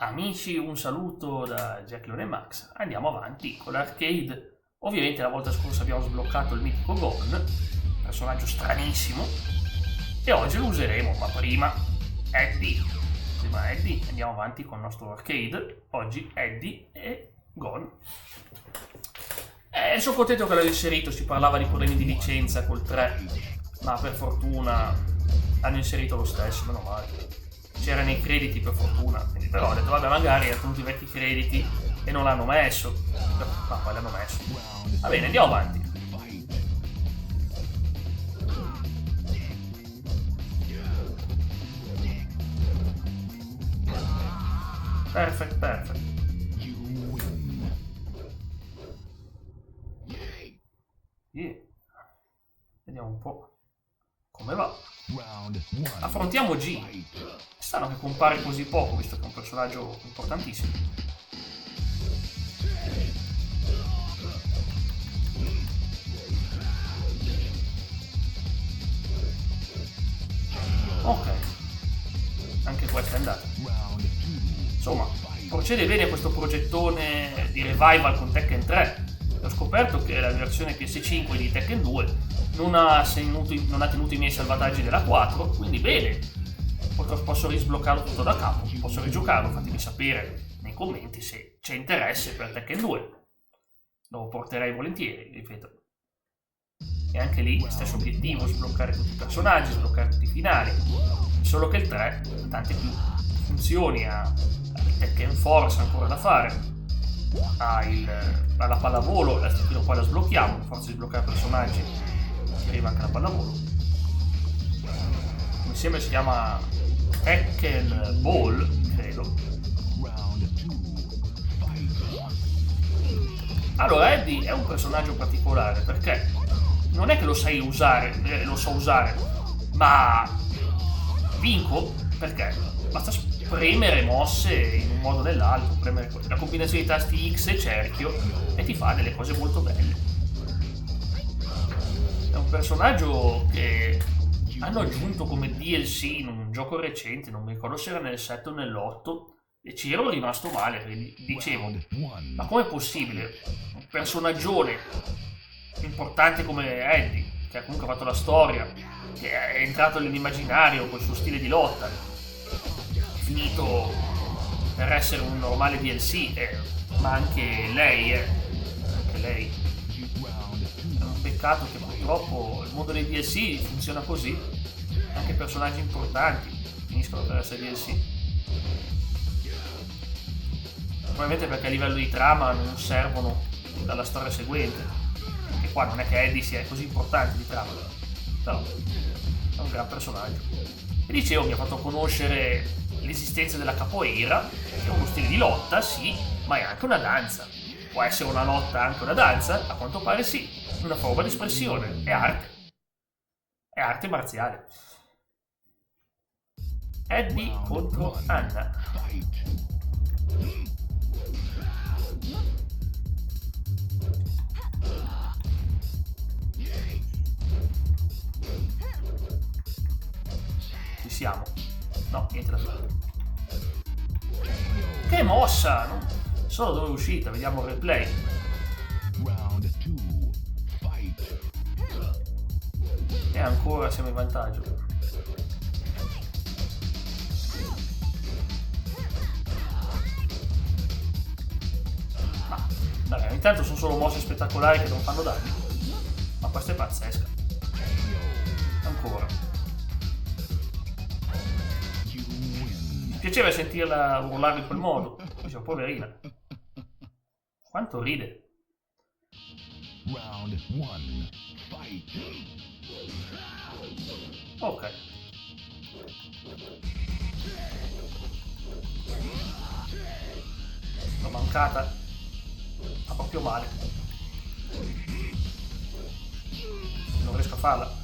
Amici, un saluto da Jacklone e Max. Andiamo avanti con l'arcade. Ovviamente la volta scorsa abbiamo sbloccato il mitico Gon, personaggio stranissimo, e oggi lo useremo, ma prima Eddie. Andiamo avanti con il nostro arcade. Oggi Eddie e Gon. Sono contento che l'ho inserito, si parlava di problemi di licenza col 3, ma per fortuna hanno inserito lo stesso, meno male. C'era nei crediti per fortuna, quindi però ho detto vabbè, magari hanno tenuto i vecchi crediti e non l'hanno messo. Ma poi l'hanno messo. Va bene, andiamo avanti. Perfetto. Vediamo un po' come va. Affrontiamo G. È strano che compare così poco, visto che è un personaggio importantissimo. Ok, anche questa è andata. Insomma, procede bene questo progettone di revival con Tekken 3. Ho scoperto che la versione PS5 di Tekken 2 non ha tenuto i miei salvataggi della 4, quindi bene. Posso risbloccarlo tutto da capo, posso rigiocarlo, fatemi sapere nei commenti se c'è interesse per Tekken 2. Lo porterei volentieri, ripeto. E anche lì stesso obiettivo, sbloccare tutti i personaggi, sbloccare tutti i finali. Solo che il 3 ha tante più funzioni, ha il Tekken Force ancora da fare, ha la pallavolo, prima o poi la sblocchiamo, a forza di sbloccare personaggi ci arriva anche la pallavolo. Insieme si chiama Tekken Ball, credo. Allora, Eddie è un personaggio particolare perché non è che lo sai usare, lo so usare, ma vinco perché basta premere mosse in un modo o nell'altro, premere la combinazione di tasti X e cerchio e ti fa delle cose molto belle. È un personaggio che hanno aggiunto come DLC in un gioco recente, non mi ricordo se era nel 7 o nell'8, e ci ero rimasto male, perché dicevo, ma com'è possibile un personaggione importante come Eddie, che ha comunque fatto la storia, che è entrato nell'immaginario col suo stile di lotta, è finito per essere un normale DLC, ma anche lei, è un peccato che purtroppo il mondo dei DLC funziona così, anche personaggi importanti finiscono per essere DLC. Probabilmente perché a livello di trama non servono dalla storia seguente, e qua non è che Eddie sia così importante di trama, però è un gran personaggio. E dicevo, mi ha fatto conoscere l'esistenza della capoeira, che è uno stile di lotta, sì, ma è anche una danza. Può essere una lotta anche una danza? A quanto pare sì, una forma di espressione, è arte marziale. Eddie contro Anna. Ci siamo. No, niente da fare. Che mossa! Non so dove è uscita, vediamo il replay. E ancora siamo in vantaggio. Ma dai, intanto sono solo mosse spettacolari che non fanno danni. Ma questa è pazzesca. Ancora. Mi piaceva sentirla urlare in quel modo. Dicevo, poverina. Quanto ride. Ok. L'ho mancata. Fa proprio male. Non riesco a farla.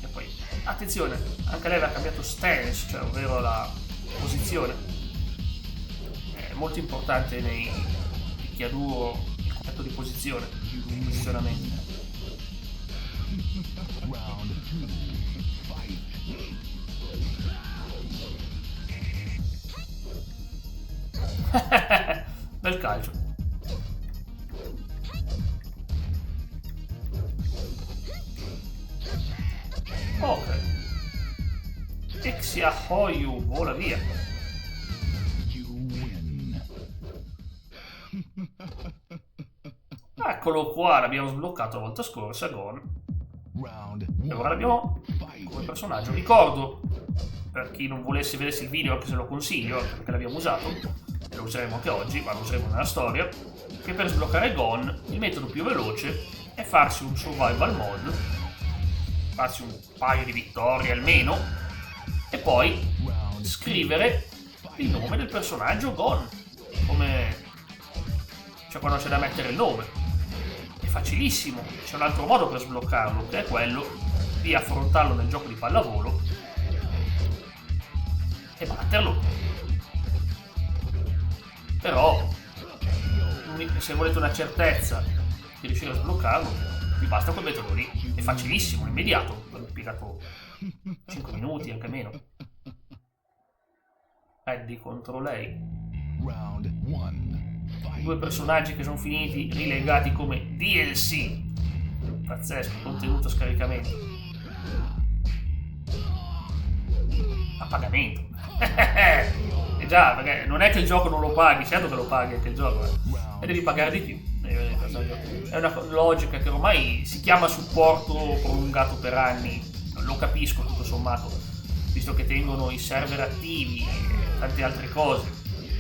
E poi, attenzione, anche lei aveva cambiato stance, cioè ovvero la posizione. È molto importante nei picchiaduro il concetto di posizione, di posizionamento. del calcio. Ok. Exia Hoyu vola via. Eccolo qua, l'abbiamo sbloccato la volta scorsa, Gon. E ora l'abbiamo come personaggio. Ricordo, per chi non volesse vedersi il video, anche se lo consiglio, perché l'abbiamo usato, e lo useremo anche oggi, ma lo useremo nella storia, che per sbloccare Gon il metodo più veloce è farsi un survival mod, farsi un paio di vittorie almeno, e poi scrivere il nome del personaggio Gon, come... cioè quando c'è da mettere il nome. È facilissimo, c'è un altro modo per sbloccarlo, che è quello di affrontarlo nel gioco di pallavolo e batterlo. Però se volete una certezza di riuscire a sbloccarlo, vi basta quel metodo lì. È facilissimo, immediato. L'ho impiegato 5 minuti, anche meno. Eddie contro lei. Due personaggi che sono finiti rilegati come DLC. Pazzesco, contenuto a scaricamento. A pagamento. E già, perché non è che il gioco non lo paghi, certo che lo paghi anche il gioco, e devi pagare di più. È una logica che ormai si chiama supporto prolungato per anni. Lo capisco tutto sommato, visto che tengono i server attivi e tante altre cose,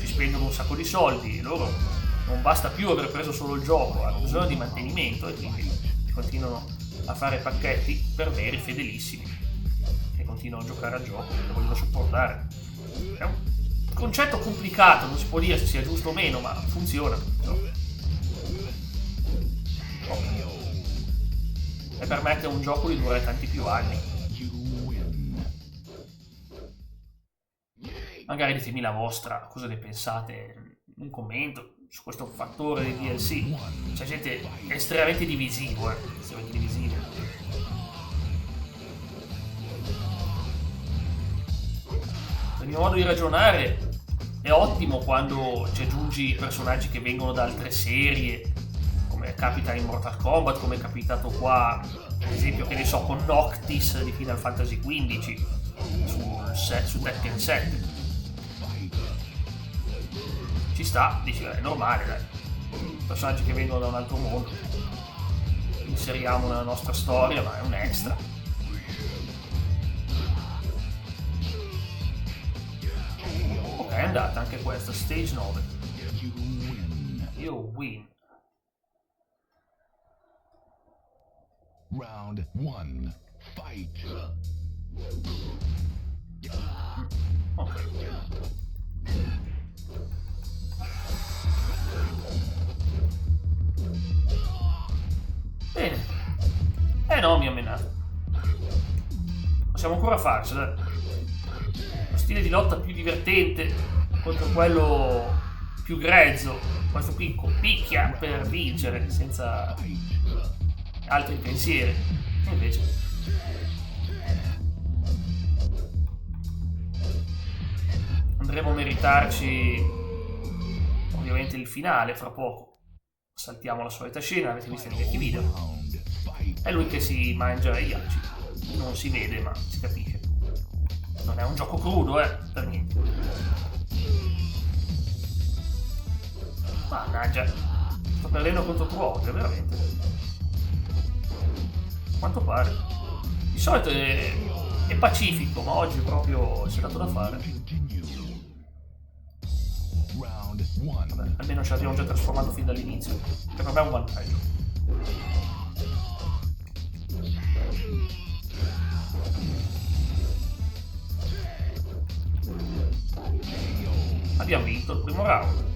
ci spendono un sacco di soldi e loro non basta più aver preso solo il gioco, hanno bisogno di mantenimento e quindi continuano a fare pacchetti per veri fedelissimi che continuano a giocare al gioco e lo vogliono supportare. È un concetto complicato, non si può dire se sia giusto o meno, ma funziona. E permette a un gioco di durare tanti più anni. Magari ditemi la vostra, cosa ne pensate, un commento su questo fattore di DLC. C'è gente estremamente divisivo, estremamente divisivo. Il mio modo di ragionare è ottimo quando ci aggiungi personaggi che vengono da altre serie, come capita in Mortal Kombat, come è capitato qua, ad esempio, che ne so, con Noctis di Final Fantasy XV su Tekken 7. Ci sta, dici, è normale, dai. Personaggi che vengono da un altro mondo, inseriamo nella nostra storia, ma è un extra. Ok, è andata anche questa, stage 9. Io win. Round 1, fight. Ok. Bene. No, mi ha menato. Possiamo ancora farcela. Lo stile di lotta più divertente contro quello più grezzo. Questo qui picchia per vincere senza altri pensieri. E invece andremo a meritarci ovviamente il finale fra poco. Saltiamo la solita scena, avete visto nei vecchi video. È lui che si mangia i ghiacci. Non si vede, ma si capisce. Non è un gioco crudo, per niente. Mannaggia, sto perdendo contro Tuoge, veramente. Quanto pare. Di solito è pacifico, ma oggi proprio c'è dato da fare. Vabbè, almeno ce l'abbiamo già trasformato fin dall'inizio, che per me è un vantaggio. Abbiamo vinto il primo round.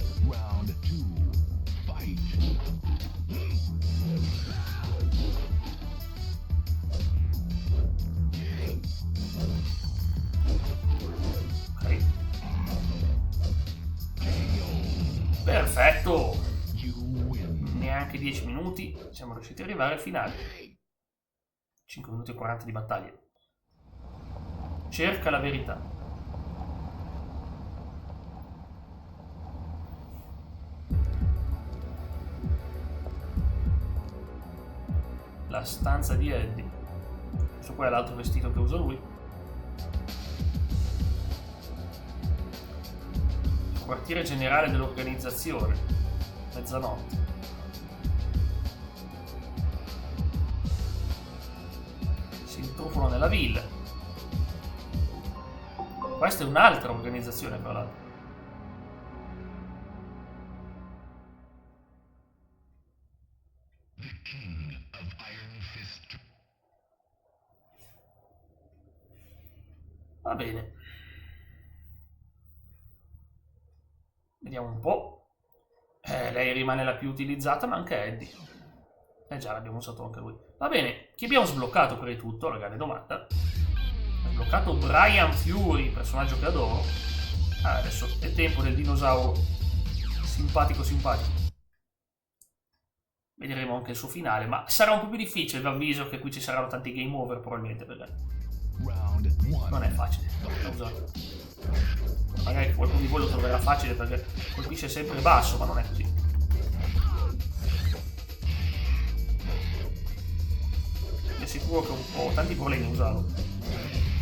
Ok. Perfetto. Neanche 10 minuti siamo riusciti ad arrivare al finale. 5 minuti e 40 di battaglia. Cerca la verità. la stanza di Eddie. Questo qua è l'altro vestito che usa lui. Quartiere generale dell'organizzazione. Mezzanotte. Si intrufano nella villa. Questa è un'altra organizzazione, tra l'altro. Va bene. Vediamo un po'. Lei rimane la più utilizzata, ma anche Eddie. Già, l'abbiamo usato anche lui. Va bene, chi abbiamo sbloccato per di tutto? La grande domanda. Abbiamo sbloccato Brian Fury, personaggio che adoro. Adesso è tempo del dinosauro simpatico. Vedremo anche il suo finale, ma sarà un po' più difficile, vi avviso che qui ci saranno tanti game over probabilmente, perché non è facile da usare. Magari qualcuno di voi lo troverà facile perché colpisce sempre basso, ma non è così. È sicuro che ho tanti problemi a usarlo,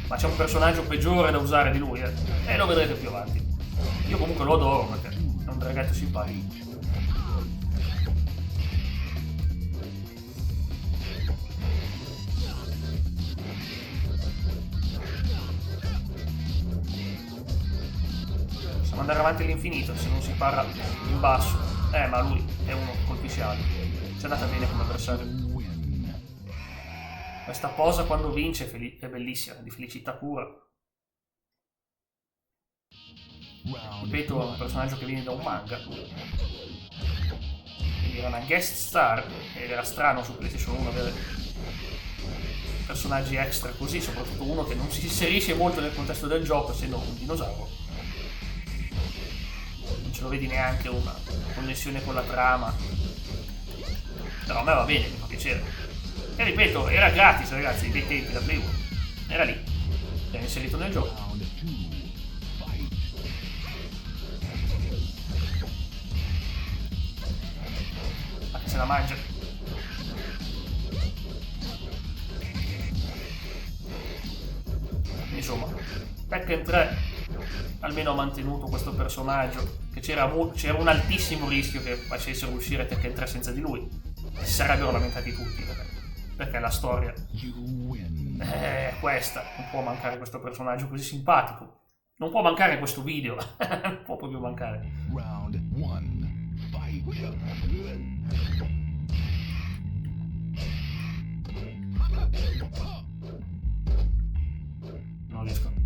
ma c'è un personaggio peggiore da usare di lui, e lo vedrete più avanti. Io comunque lo adoro perché è un draghetto simpatico. Possiamo andare avanti all'infinito se non si parla in basso. Ma lui è uno che colpisce alto. Ci è andata bene come avversario. Questa posa quando vince è bellissima, di felicità pura. Ripeto, è un personaggio che viene da un manga. Quindi era una guest star ed era strano su PlayStation 1 avere personaggi extra così, soprattutto uno che non si inserisce molto nel contesto del gioco, essendo un dinosauro. Non ce lo vedi neanche una connessione con la trama. Però a me va bene, mi fa piacere. E ripeto, era gratis ragazzi, dei tempi da Play 1. Era lì. L'abbiamo inserito nel gioco. Ma che se la mangia. Insomma, Tekken 3 almeno ha mantenuto questo personaggio, che c'era un altissimo rischio che facessero uscire Tekken 3 senza di lui. Si sarebbero lamentati tutti perché la storia è questa. Non può mancare questo personaggio così simpatico, non può mancare questo video. Non può proprio mancare. Round 1, fight. Non riesco.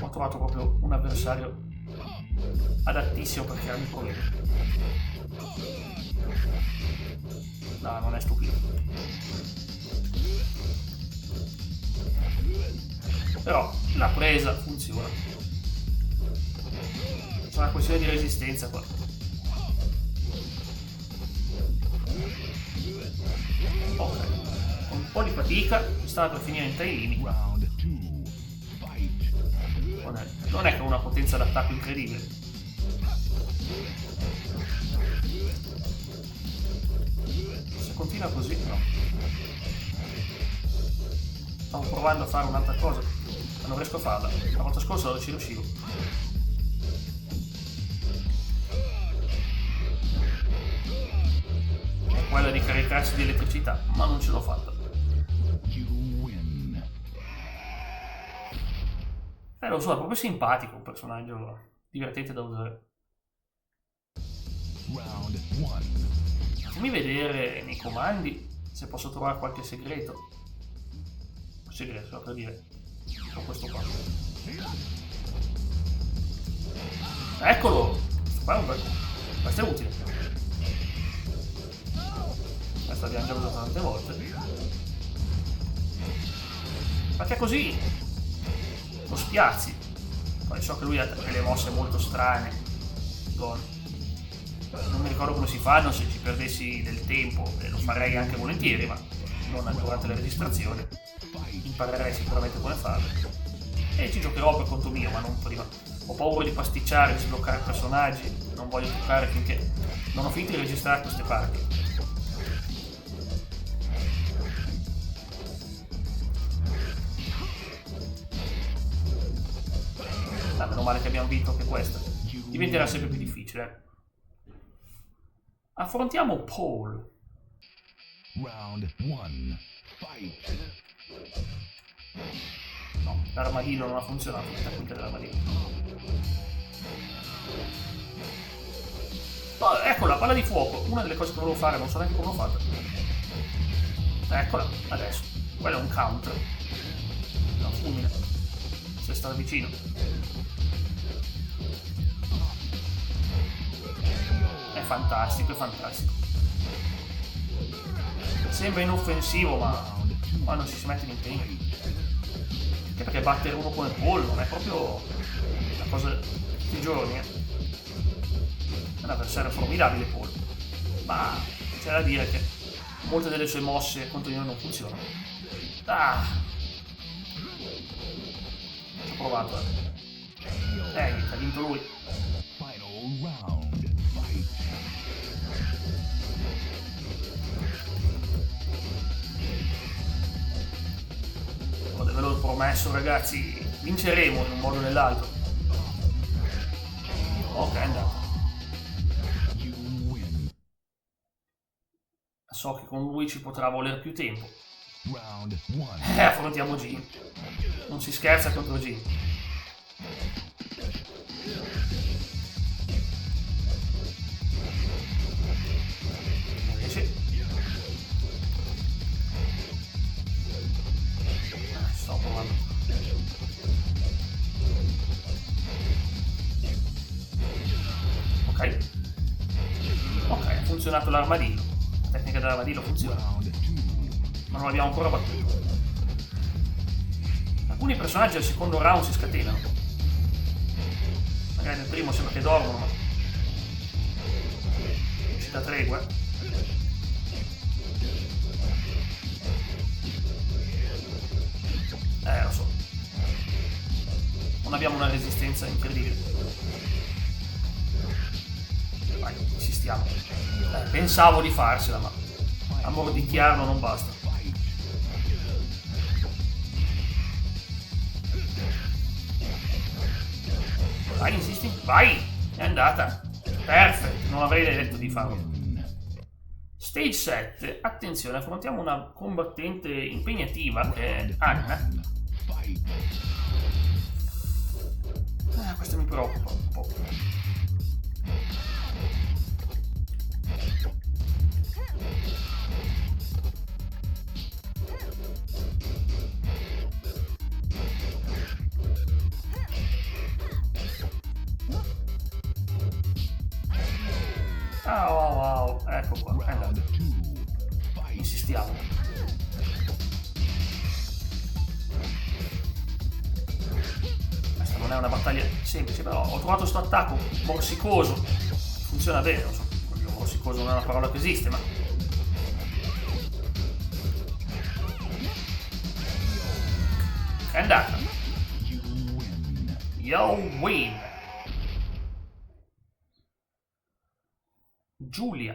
Ho trovato proprio un avversario adattissimo per crearmi problemi. No, non è stupido. Però la presa funziona. C'è una questione di resistenza qua. Ok. Con un po' di fatica si stava per finire in 3 limiti. Non è che ha una potenza d'attacco incredibile. Se continua così, no. Stavo provando a fare un'altra cosa, ma non riesco a farla. La volta scorsa non ci riuscivo. È quella di caricarsi di elettricità, ma non ce l'ho fatta. Lo so, è proprio simpatico, un personaggio divertente da usare. Fammi vedere nei comandi se posso trovare qualche segreto. Segreto, per dire. Ho questo qua. Eccolo! Questo è utile. Questo l'abbiamo già usato tante volte. Perché così? Lo spiazzi. Poi so che lui ha delle mosse molto strane. Non mi ricordo come si fanno, se ci perdessi del tempo lo farei anche volentieri, ma non durante la registrazione. Imparerei sicuramente come farlo. E ci giocherò per conto mio, ma non prima. Ho paura di pasticciare, di sbloccare personaggi. Non voglio toccare finché non ho finito di registrare queste parti. Meno male che abbiamo vinto anche questa. Diventerà sempre più difficile. Affrontiamo Paul. Round 1. Fight. No, l'armadillo non ha funzionato, la tecnica dell'armadillo. Oh, eccola, palla di fuoco. Una delle cose che volevo fare, non so neanche come l'ho fatta. Eccola, adesso. Quello è un counter. No, fulmine. Se sta vicino. È fantastico, è fantastico. Sembra inoffensivo, ma quando si mette in impegno. Anche perché battere uno come Paul non è proprio una cosa di tutti i giorni. È un avversario formidabile Paul. Ma c'è da dire che molte delle sue mosse contro di noi non funzionano. Ah! Ci ho provato, niente, ha vinto lui. Final round. Fight. Ve l'ho promesso, ragazzi, vinceremo in un modo o nell'altro. Ok, è andato. So che con lui ci potrà voler più tempo. Round 1. Affrontiamo Jin. Non si scherza contro Jin. Invece sto provando. Ok. Ok, ha funzionato l'armadillo. La tecnica dell'armadillo funziona. Ma non l'abbiamo ancora battuto. Alcuni personaggi al secondo round si scatenano. Magari nel primo sembra che dormono, ma è uscita tregua. Lo so. Non abbiamo una resistenza incredibile. Vai, insistiamo. Pensavo di farsela, ma a mordicchiarlo non basta. Vai, insisti. Vai! È andata. Perfetto, non avrei detto di farlo. Stage 7. Attenzione, affrontiamo una combattente impegnativa che è Anna. Questo mi preoccupa un po'. Wow, ecco qua, è andato. Insistiamo. Questa non è una battaglia semplice, però ho trovato questo attacco morsicoso. Funziona bene, non so. Morsicoso non è una parola che esiste, ma è andata. You win. Giulia.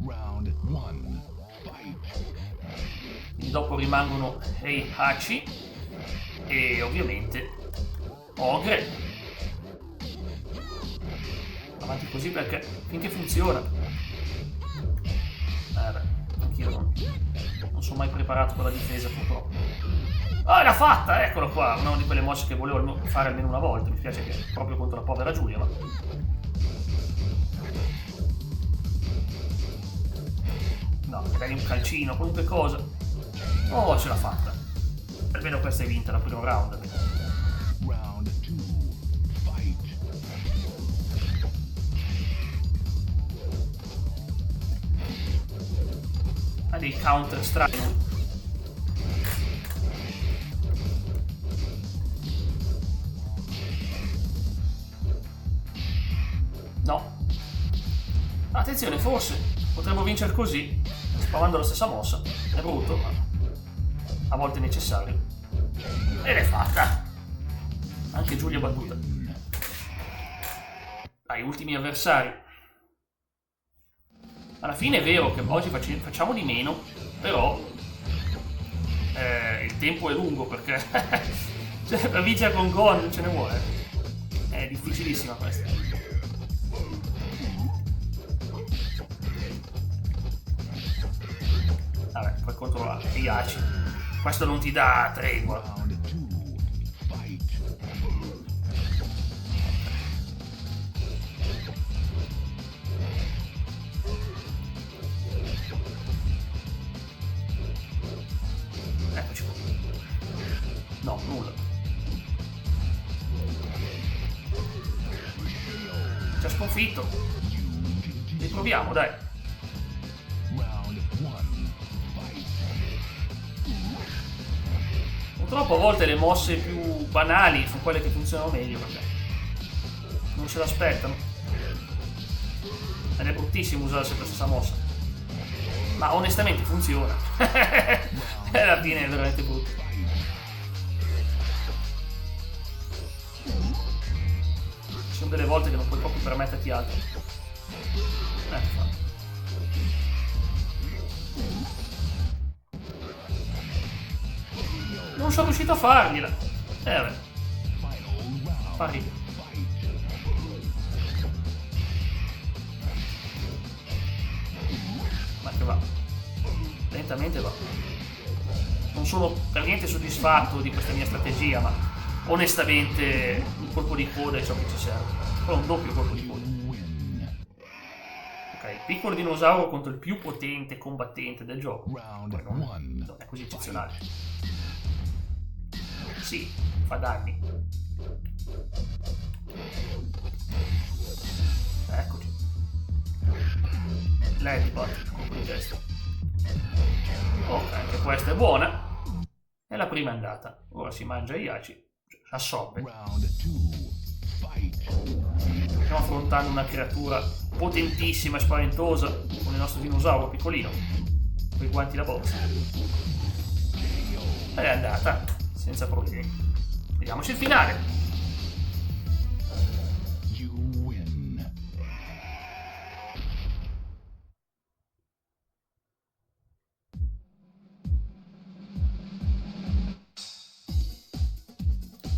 Round 1. Fight. Quindi dopo rimangono Heihachi e ovviamente Ogre. Avanti così perché finché funziona. Anch'io non sono mai preparato per la difesa purtroppo. Ah, l'ha fatta, eccolo qua, una di quelle mosse che volevo fare almeno una volta. Mi spiace che proprio contro la povera Giulia, ma no, magari un calcino, qualunque cosa. Oh, ce l'ha fatta. Almeno questa è vinta la prima round. Round 2. Fight. Ha dei counter strani. No. Attenzione, forse potremmo vincere così, spavando la stessa mossa. È brutto, ma a volte è necessario. E l'è fatta. Anche Giulia battuta. Dai, ultimi avversari. Alla fine è vero che oggi facciamo di meno, però il tempo è lungo perché Cioè, per vincere con Gon non ce ne vuole. È difficilissima questa. Vabbè, poi contro Heihachi. Questo non ti dà tregua. Round 2. Fight. Eccoci qua. No, nulla. Ci ha sconfitto. Riproviamo, dai. Round 1. Fight. Purtroppo a volte le mosse più banali sono quelle che funzionano meglio perché non se l'aspettano. Ed è bruttissimo usare sempre la stessa mossa. Ma onestamente funziona. E alla fine è veramente brutto. Ci sono delle volte che non puoi proprio permetterti altro. Non sono riuscito a fargliela. Vabbè. Pari. Ma che va. Lentamente va. Non sono per niente soddisfatto di questa mia strategia, ma onestamente un colpo di coda è ciò che ci serve. Però un doppio colpo di coda. Ok, piccolo dinosauro contro il più potente combattente del gioco. Round Poi non 1. è così eccezionale. Sì, fa danni. Eccoci. Ladybug, colpo di testa. Ok, anche questa è buona. E la prima è andata. Ora si mangia Heihachi. Assorbe. Round 2. Fight. Stiamo affrontando una creatura potentissima e spaventosa con il nostro dinosauro piccolino. Con i guanti da box. Ed è andata. Senza problemi. Vediamoci il finale. You win.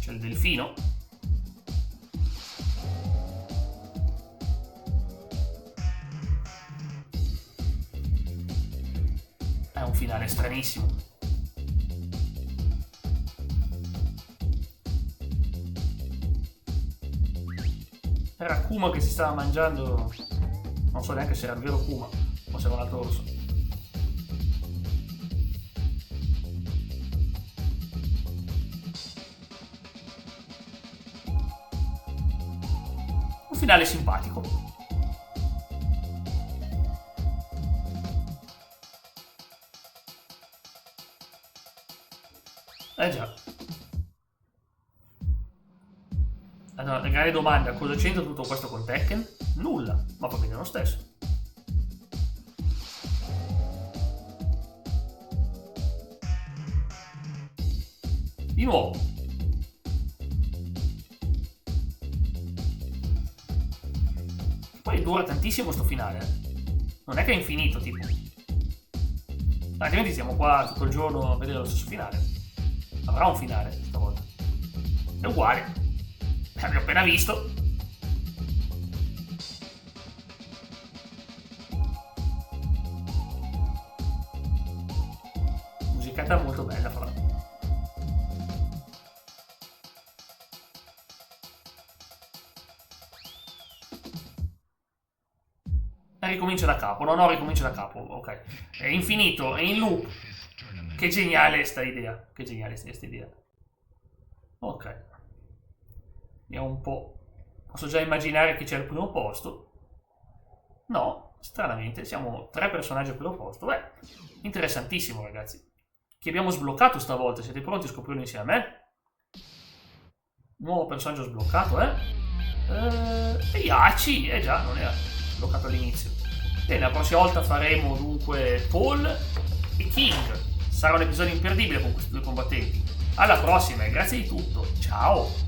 C'è il delfino. È un finale stranissimo. Era Kuma che si stava mangiando. Non so neanche se era il vero Kuma o se era un altro orso. Un finale simpatico. Già. Allora, la grande domanda, cosa c'entra tutto questo con Tekken? Nulla, ma va bene lo stesso. Di nuovo. Poi dura tantissimo sto finale. Non è che è infinito, tipo. Altrimenti siamo qua tutto il giorno a vedere lo stesso finale. Avrà un finale stavolta. È uguale. L'abbiamo appena visto. Musicata molto bella, fra. E ricomincia da capo. No, ricomincia da capo. Ok. È infinito, è in loop. Che geniale sta idea. Che geniale sta idea. Ok. Vediamo un po'. Posso già immaginare chi c'è al primo posto. No, stranamente siamo 3 personaggi al primo posto. Beh, interessantissimo, ragazzi. Chi abbiamo sbloccato stavolta? Siete pronti a scoprirlo insieme a me? Nuovo personaggio sbloccato, Heihachi, già, non era sbloccato all'inizio. Bene, la prossima volta faremo dunque Paul e King. Sarà un episodio imperdibile con questi due combattenti. Alla prossima e grazie di tutto. Ciao!